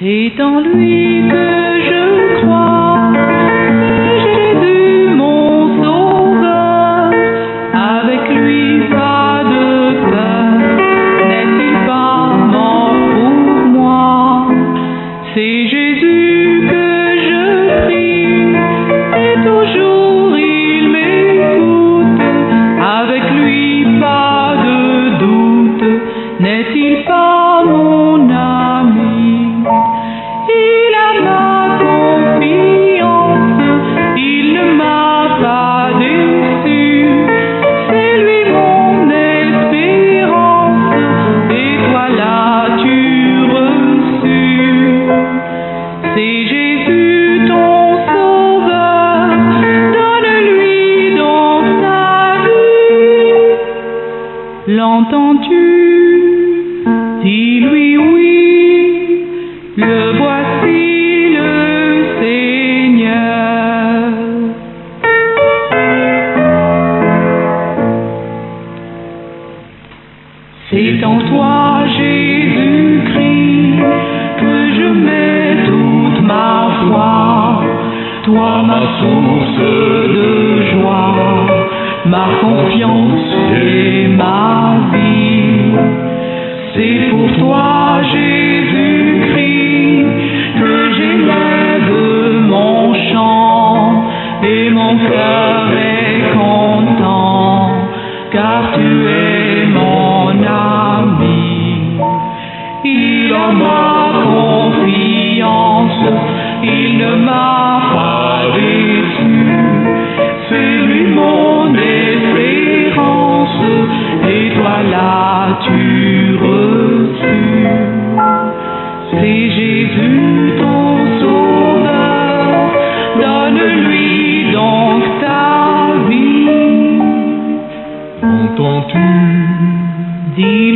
C'est en lui que je crois, Jésus mon sauveur, avec lui pas de peur, n'est-il pas mort pour moi? C'est Jésus que je prie, et toujours il m'écoute, avec lui pas de doute, n'est-il pas mon ami? Il a ma confiance, il ne m'a pas déçu, c'est lui mon espérance, et toi l'as-tu reçu. C'est Jésus ton sauveur, donne-lui donc ta vie. L'entends-tu? Dis-lui oui, le voici le Seigneur. C'est en toi, Jésus-Christ, que je mets toute ma foi, toi ma source de joie, ma confiance et ma vie. C'est pour toi, Jésus-Christ, que j'élève mon chant, et mon cœur est content, car tu es mon ami. Il a ma confiance, il ne m'a pas déçu, c'est lui mon espérance, et toi l'as-tu reçu. C'est Jésus ton sauveur, donne-lui donc ta vie. Entends-tu? Dis